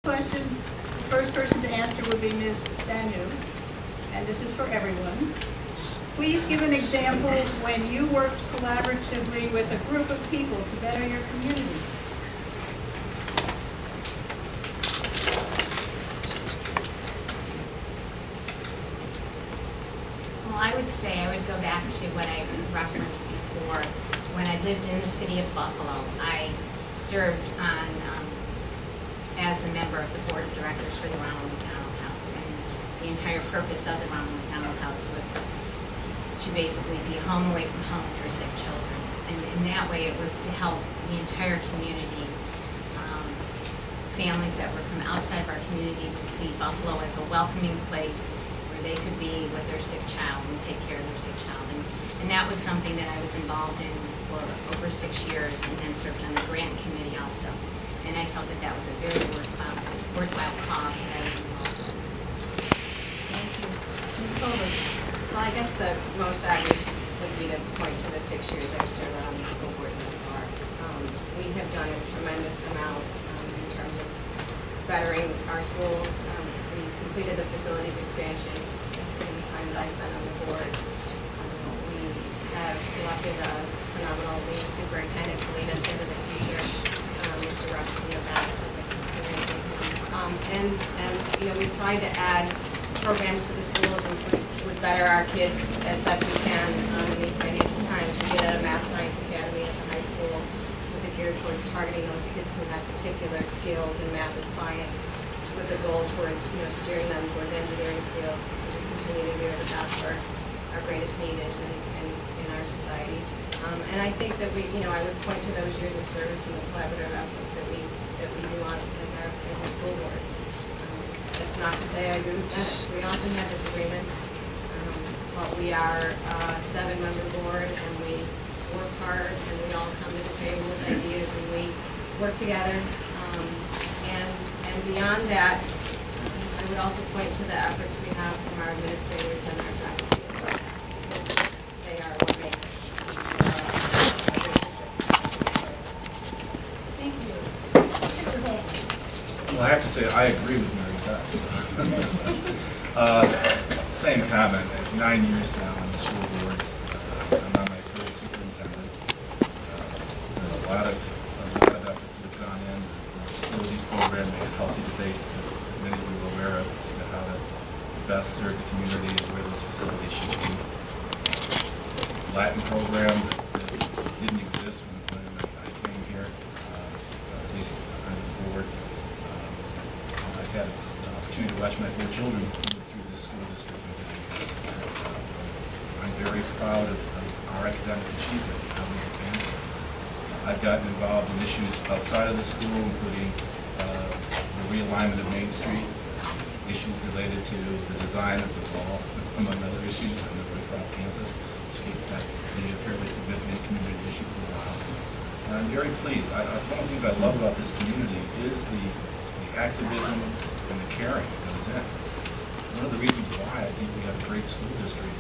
Question, the first person to answer would be Ms. Danu, and this is for everyone. Please give an example when you worked collaboratively with a group of people to better your community. Well, I would say I would go back to what I referenced before. When I lived in the city of Buffalo, I served on as a member of the board of directors for the Ronald McDonald House, and the entire purpose of the Ronald McDonald House was to basically be a home away from home for sick children. And in that way, it was to help the entire community, families that were from outside of our community, to see Buffalo as a welcoming place where they could be with their sick child and take care of their sick child. And that was something that I was involved in for over 6 years, and then served on the grant committee also. And I felt that that was a very worthwhile cause that I was involved in. Thank you. Ms. Colbert. Well, I guess the most obvious would be to point to the 6 years I've served on the school board thus far. We have done a tremendous amount in terms of bettering our schools. We completed the facilities expansion in the time that I've been on the board. We have selected a phenomenal new superintendent to lead us into the future. Mr. Russ is in the back, so and you know, we've tried to add programs to the schools which would better our kids as best we can in these financial times. We did at a math science academy at the high school with a gear towards targeting those kids who have particular skills in math and science, with a goal towards steering them towards engineering fields, because we continue to hear that that's where our greatest need is in our society. And I think that I would point to those years of service and the collaborative effort that we do on as a school board. That's not to say I agree with Dennis. We often have disagreements, but we are a 7-member board, and we work hard, and we all come to the table with ideas, and we work together. And beyond that, I would also point to the efforts we have from our administrators and our faculty. They are what make Thank you. Mr. Holt. Well, I have to say, I agree with Mary Beth. Same comment. 9 years now on the school board. I'm on my third superintendent. There are a lot of efforts that have gone in. The facilities program made healthy debates that many of you are aware of as to how to best serve the community and where those facilities should be. The Latin program that didn't exist when I came here, at least on the board. I've had an opportunity to watch my 4 children move through this school district over the years. I'm very proud of our academic achievement and how we advance it. I've gotten involved in issues outside of the school, including the realignment of Main Street, issues related to the design of the wall, among other issues on the Roycroft campus, which that be a fairly significant community issue for a while. And I'm very pleased. One of the things I love about this community is the activism and the caring that goes in. One of the reasons why I think we have a great school district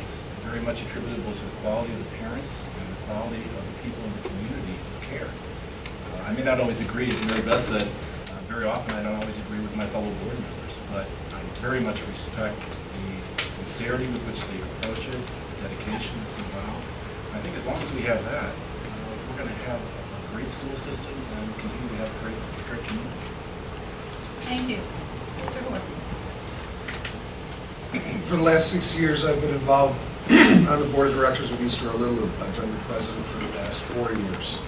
is very much attributable to the quality of the parents and the quality of the people in the community who care. I may not always agree, as Mary Beth said, very often I don't always agree with my fellow board members, but I very much respect the sincerity with which they approach it, the dedication that's involved. And I think as long as we have that, we're going to have a great school system and continue to have a great community. Thank you. Mr. Horton. For the last 6 years, I've been involved on the board of directors with East Aurora Little Loop. I've been the president for the last 4 years.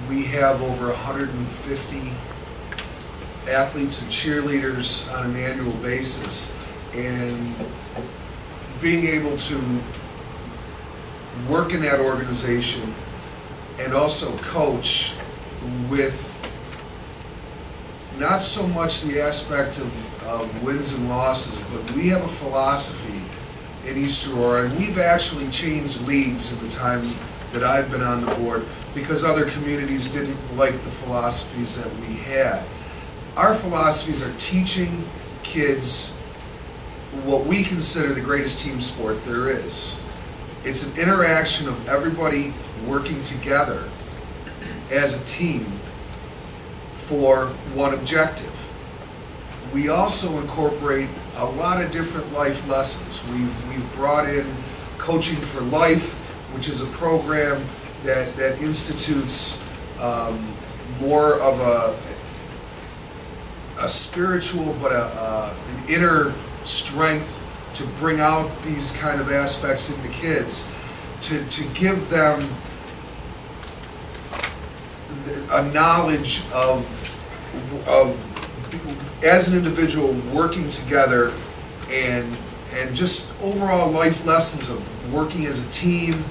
We have over 150 athletes and cheerleaders on an annual basis, and being able to work in that organization and also coach with not so much the aspect of wins and losses, but we have a philosophy in East Aurora, and we've actually changed leagues in the time that I've been on the board because other communities didn't like the philosophies that we had. Our philosophies are teaching kids what we consider the greatest team sport there is. It's an interaction of everybody working together as a team for one objective. We also incorporate a lot of different life lessons. We've brought in Coaching for Life, which is a program that institutes more of a spiritual but an inner strength to bring out these kind of aspects in the kids, to give them a knowledge of as an individual working together, and just overall life lessons of working as a team,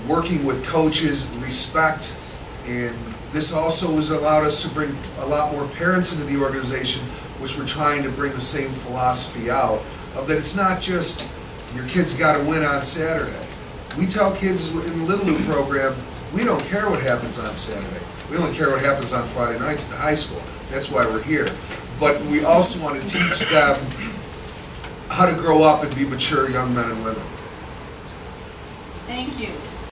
working with coaches, respect. And this also has allowed us to bring a lot more parents into the organization, which we're trying to bring the same philosophy out of, that it's not just your kids got to win on Saturday. We tell kids in the Little League program, we don't care what happens on Saturday. We only care what happens on Friday nights at the high school. That's why we're here. But we also want to teach them how to grow up and be mature young men and women. Thank you.